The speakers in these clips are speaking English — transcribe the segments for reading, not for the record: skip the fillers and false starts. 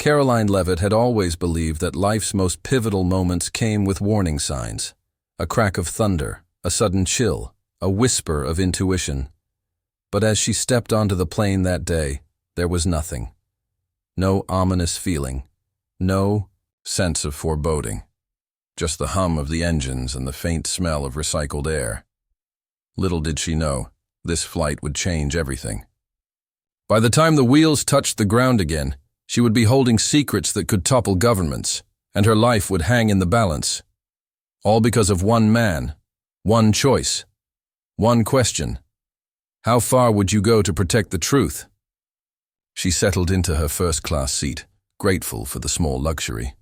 Karoline Leavitt had always believed that life's most pivotal moments came with warning signs. A crack of thunder, a sudden chill, a whisper of intuition. But as she stepped onto the plane that day, there was nothing. No ominous feeling. No sense of foreboding. Just the hum of the engines and the faint smell of recycled air. Little did she know, this flight would change everything. By the time the wheels touched the ground again, she would be holding secrets that could topple governments, and her life would hang in the balance. All because of one man, one choice, one question. How far would you go to protect the truth? She settled into her first-class seat, grateful for the small luxury.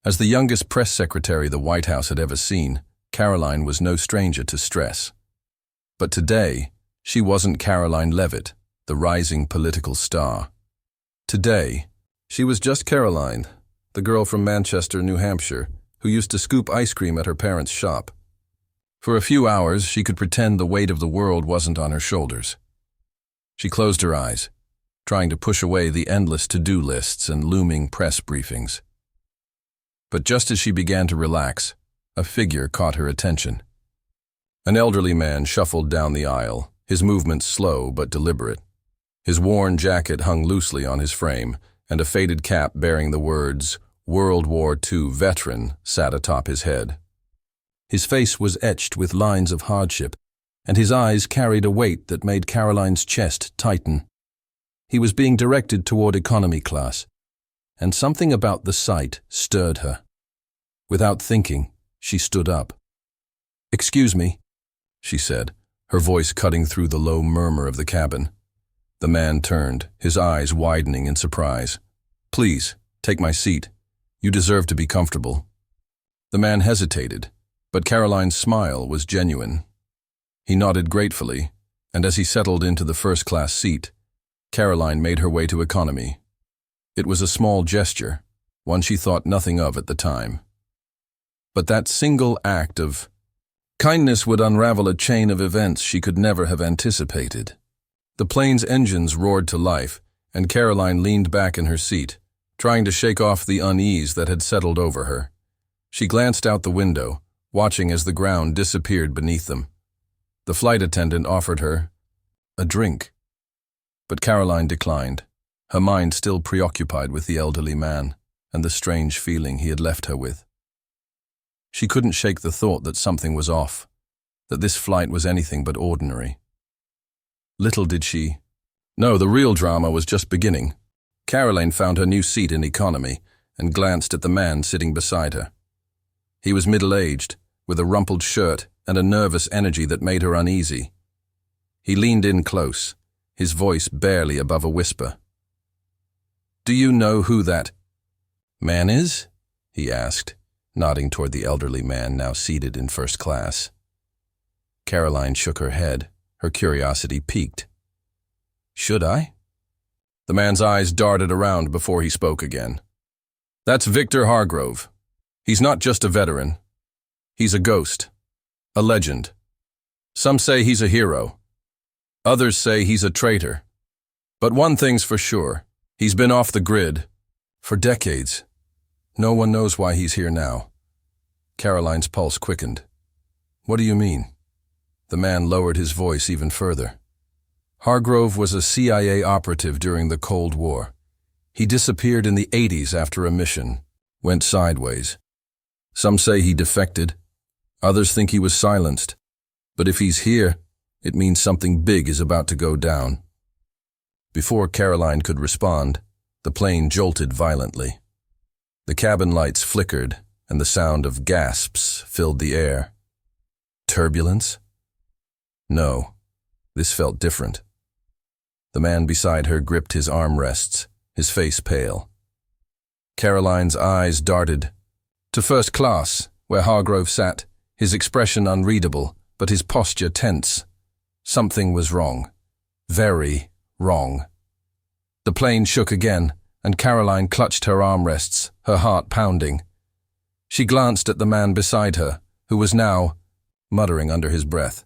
As the youngest press secretary the White House had ever seen, Karoline was no stranger to stress. But today, she wasn't Karoline Leavitt, the rising political star. Today, she was just Karoline, the girl from Manchester, New Hampshire, who used to scoop ice cream at her parents' shop. For a few hours, she could pretend the weight of the world wasn't on her shoulders. She closed her eyes, trying to push away the endless to-do lists and looming press briefings. But just as she began to relax, a figure caught her attention. An elderly man shuffled down the aisle, his movements slow but deliberate. His worn jacket hung loosely on his frame, and a faded cap bearing the words World War II veteran sat atop his head. His face was etched with lines of hardship, and his eyes carried a weight that made Karoline's chest tighten. He was being directed toward economy class, and something about the sight stirred her. Without thinking, she stood up. "Excuse me," she said, her voice cutting through the low murmur of the cabin. The man turned, his eyes widening in surprise. "Please, take my seat. You deserve to be comfortable." The man hesitated, but Karoline's smile was genuine. He nodded gratefully, and as he settled into the first-class seat, Karoline made her way to economy. It was a small gesture, one she thought nothing of at the time. But that single act of kindness would unravel a chain of events she could never have anticipated. The plane's engines roared to life, and Karoline leaned back in her seat, trying to shake off the unease that had settled over her. She glanced out the window, watching as the ground disappeared beneath them. The flight attendant offered her a drink. But Karoline declined, her mind still preoccupied with the elderly man and the strange feeling he had left her with. She couldn't shake the thought that something was off, that this flight was anything but ordinary. Little did she know the real drama was just beginning. Karoline found her new seat in economy and glanced at the man sitting beside her. He was middle-aged, with a rumpled shirt and a nervous energy that made her uneasy. He leaned in close, his voice barely above a whisper. "Do you know who that man is?" he asked, nodding toward the elderly man now seated in first class. Karoline shook her head, her curiosity piqued. "Should I?" The man's eyes darted around before he spoke again. "That's Victor Hargrove. He's not just a veteran. He's a ghost, a legend. Some say he's a hero. Others say he's a traitor. But one thing's for sure, he's been off the grid for decades. No one knows why he's here now." Karoline's pulse quickened. "What do you mean?" The man lowered his voice even further. "Hargrove was a CIA operative during the Cold War. He disappeared in the 80s after a mission, went sideways. Some say he defected. Others think he was silenced. But if he's here, it means something big is about to go down." Before Karoline could respond, the plane jolted violently. The cabin lights flickered, and the sound of gasps filled the air. Turbulence? No, this felt different. The man beside her gripped his armrests, his face pale. Karoline's eyes darted to first class, where Hargrove sat, his expression unreadable, but his posture tense. Something was wrong. Very wrong. The plane shook again, and Karoline clutched her armrests, her heart pounding. She glanced at the man beside her, who was now muttering under his breath.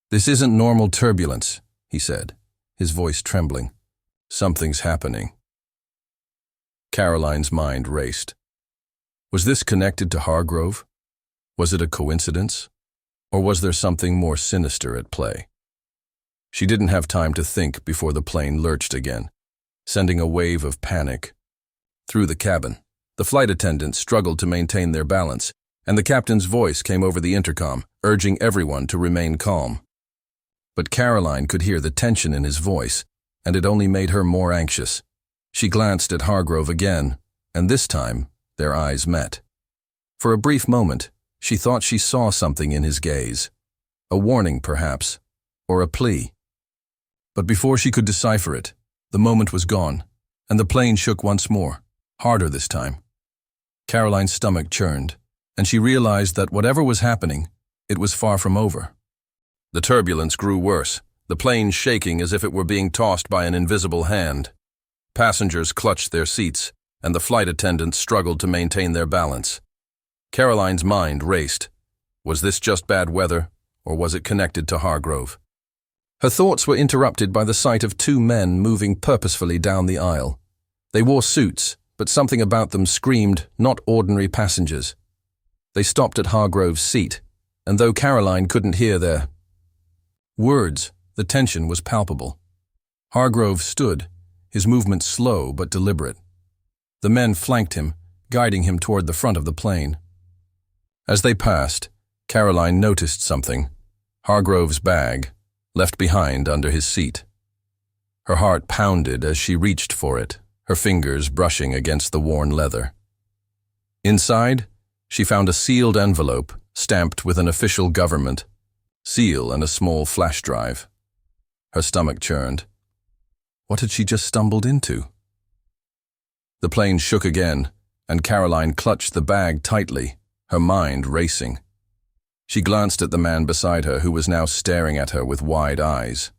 "This isn't normal turbulence," he said, his voice trembling. "Something's happening." Caroline's mind raced. Was this connected to Hargrove? Was it a coincidence? Or was there something more sinister at play? She didn't have time to think before the plane lurched again, sending a wave of panic through the cabin. The flight attendants struggled to maintain their balance, and the captain's voice came over the intercom, urging everyone to remain calm. But Karoline could hear the tension in his voice, and it only made her more anxious. She glanced at Hargrove again, and this time their eyes met. For a brief moment, she thought she saw something in his gaze. A warning, perhaps, or a plea. But before she could decipher it, the moment was gone, and the plane shook once more, harder this time. Karoline's stomach churned, and she realized that whatever was happening, it was far from over. The turbulence grew worse, the plane shaking as if it were being tossed by an invisible hand. Passengers clutched their seats, and the flight attendants struggled to maintain their balance. Karoline's mind raced. Was this just bad weather, or was it connected to Hargrove? Her thoughts were interrupted by the sight of two men moving purposefully down the aisle. They wore suits, but something about them screamed, not ordinary passengers. They stopped at Hargrove's seat, and though Karoline couldn't hear their words, the tension was palpable. Hargrove stood, his movements slow but deliberate. The men flanked him, guiding him toward the front of the plane. As they passed, Karoline noticed something: Hargrove's bag, left behind under his seat. Her heart pounded as she reached for it, her fingers brushing against the worn leather. Inside, she found a sealed envelope stamped with an official government seal and a small flash drive. Her stomach churned. What had she just stumbled into? The plane shook again, and Karoline clutched the bag tightly, her mind racing. She glanced at the man beside her, who was now staring at her with wide eyes.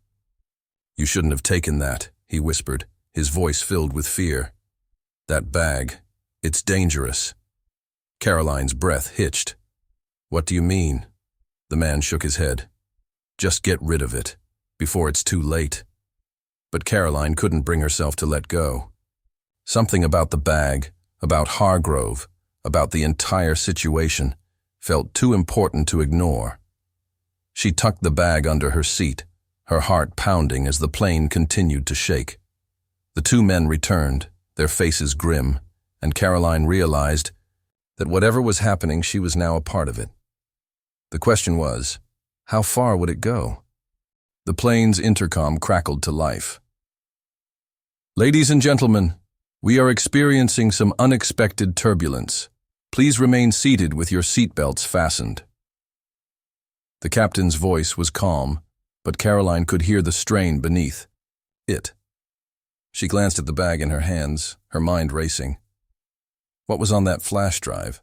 "You shouldn't have taken that," he whispered, his voice filled with fear. "That bag, it's dangerous." Karoline's breath hitched. "What do you mean?" The man shook his head. "Just get rid of it, before it's too late." But Karoline couldn't bring herself to let go. Something about the bag, about Hargrove, about the entire situation, felt too important to ignore. She tucked the bag under her seat, her heart pounding as the plane continued to shake. The two men returned, their faces grim, and Karoline realized that whatever was happening, she was now a part of it. The question was, how far would it go? The plane's intercom crackled to life. "Ladies and gentlemen, we are experiencing some unexpected turbulence. Please remain seated with your seatbelts fastened." The captain's voice was calm, but Karoline could hear the strain beneath it. She glanced at the bag in her hands, her mind racing. What was on that flash drive?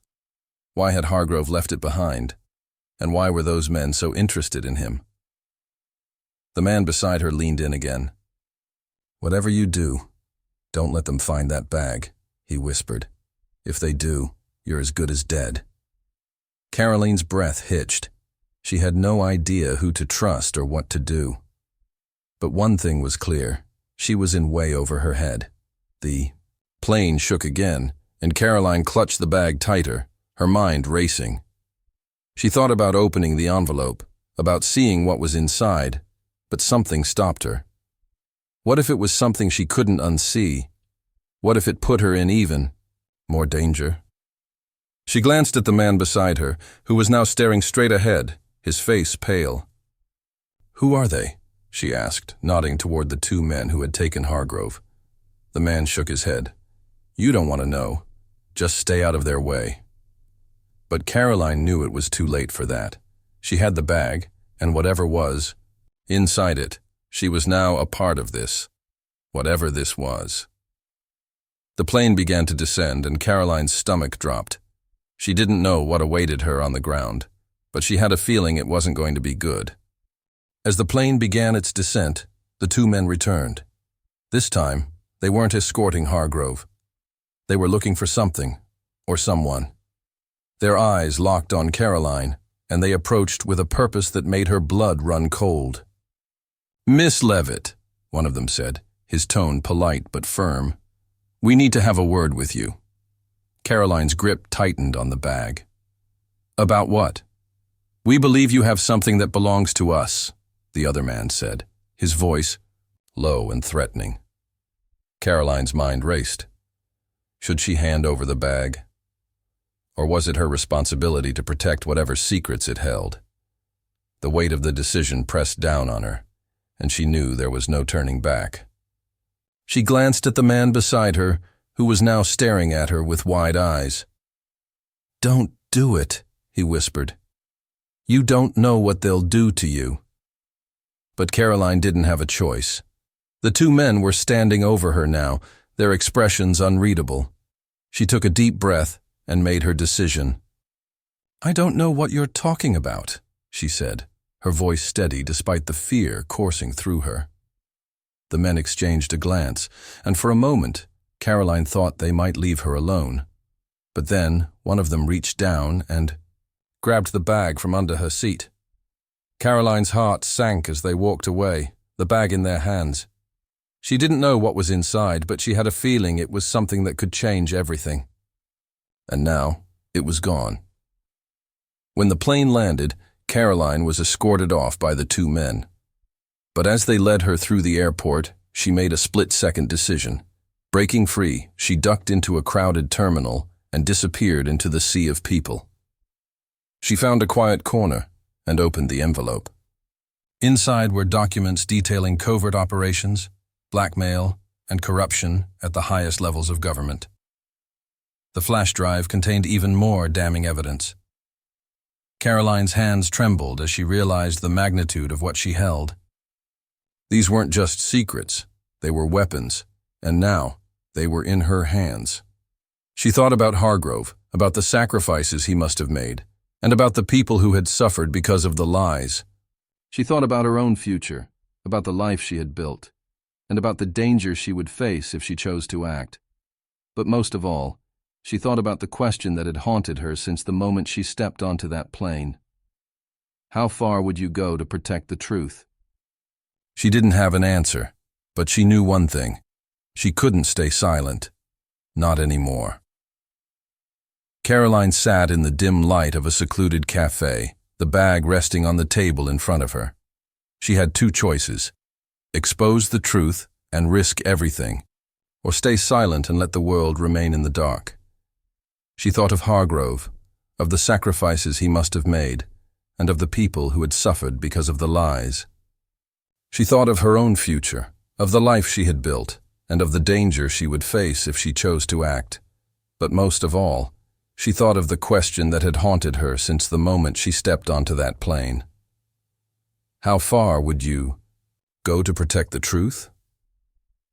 Why had Hargrove left it behind? And why were those men so interested in him? The man beside her leaned in again. "Whatever you do, don't let them find that bag," he whispered. "If they do, you're as good as dead." Karoline's breath hitched. She had no idea who to trust or what to do. But one thing was clear: she was in way over her head. The plane shook again, and Karoline clutched the bag tighter, her mind racing. She thought about opening the envelope, about seeing what was inside, but something stopped her. What if it was something she couldn't unsee? What if it put her in even more danger? She glanced at the man beside her, who was now staring straight ahead, his face pale. "Who are they?" she asked, nodding toward the two men who had taken Hargrove. The man shook his head. "You don't want to know. Just stay out of their way." But Karoline knew it was too late for that. She had the bag, and whatever was inside it, she was now a part of this, whatever this was. The plane began to descend, and Karoline's stomach dropped. She didn't know what awaited her on the ground, but she had a feeling it wasn't going to be good. As the plane began its descent, the two men returned. This time, they weren't escorting Hargrove. They were looking for something, or someone. Their eyes locked on Karoline, and they approached with a purpose that made her blood run cold. "Miss Leavitt," one of them said, his tone polite but firm, "We need to have a word with you." Karoline's grip tightened on the bag. "About what?" "We believe you have something that belongs to us," the other man said, his voice low and threatening. Karoline's mind raced. Should she hand over the bag? Or was it her responsibility to protect whatever secrets it held? The weight of the decision pressed down on her, and she knew there was no turning back. She glanced at the man beside her, who was now staring at her with wide eyes. "Don't do it," he whispered. "You don't know what they'll do to you." But Karoline didn't have a choice. The two men were standing over her now, their expressions unreadable. She took a deep breath and made her decision. "I don't know what you're talking about," she said, her voice steady despite the fear coursing through her. The men exchanged a glance, and for a moment, Karoline thought they might leave her alone. But then, one of them reached down and grabbed the bag from under her seat. Karoline's heart sank as they walked away, the bag in their hands. She didn't know what was inside, but she had a feeling it was something that could change everything. And now, it was gone. When the plane landed, Karoline was escorted off by the two men. But as they led her through the airport, she made a split-second decision. Breaking free, she ducked into a crowded terminal and disappeared into the sea of people. She found a quiet corner and opened the envelope. Inside were documents detailing covert operations, blackmail, and corruption at the highest levels of government. The flash drive contained even more damning evidence. Karoline's hands trembled as she realized the magnitude of what she held. These weren't just secrets, they were weapons, and now they were in her hands. She thought about Hargrove, about the sacrifices he must have made, and about the people who had suffered because of the lies. She thought about her own future, about the life she had built, and about the danger she would face if she chose to act. But most of all, she thought about the question that had haunted her since the moment she stepped onto that plane. How far would you go to protect the truth? She didn't have an answer, but she knew one thing. She couldn't stay silent. Not anymore. Karoline sat in the dim light of a secluded cafe, the bag resting on the table in front of her. She had two choices: expose the truth and risk everything, or stay silent and let the world remain in the dark. She thought of Hargrove, of the sacrifices he must have made, and of the people who had suffered because of the lies. She thought of her own future, of the life she had built, and of the danger she would face if she chose to act. But most of all, she thought of the question that had haunted her since the moment she stepped onto that plane. How far would you go to protect the truth?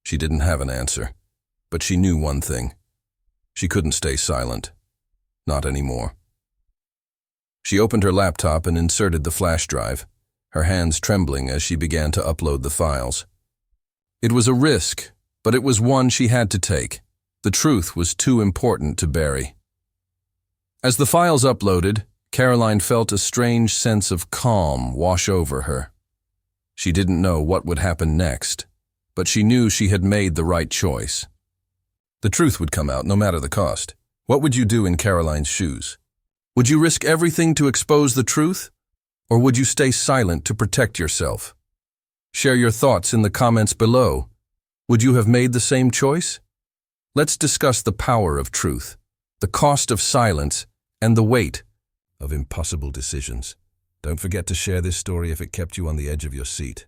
She didn't have an answer, but she knew one thing. She couldn't stay silent. Not anymore. She opened her laptop and inserted the flash drive, her hands trembling as she began to upload the files. It was a risk, but it was one she had to take. The truth was too important to bury. As the files uploaded, Karoline felt a strange sense of calm wash over her. She didn't know what would happen next, but she knew she had made the right choice. The truth would come out no matter the cost. What would you do in Karoline's shoes? Would you risk everything to expose the truth? Or would you stay silent to protect yourself? Share your thoughts in the comments below. Would you have made the same choice? Let's discuss the power of truth, the cost of silence, and the weight of impossible decisions. Don't forget to share this story if it kept you on the edge of your seat.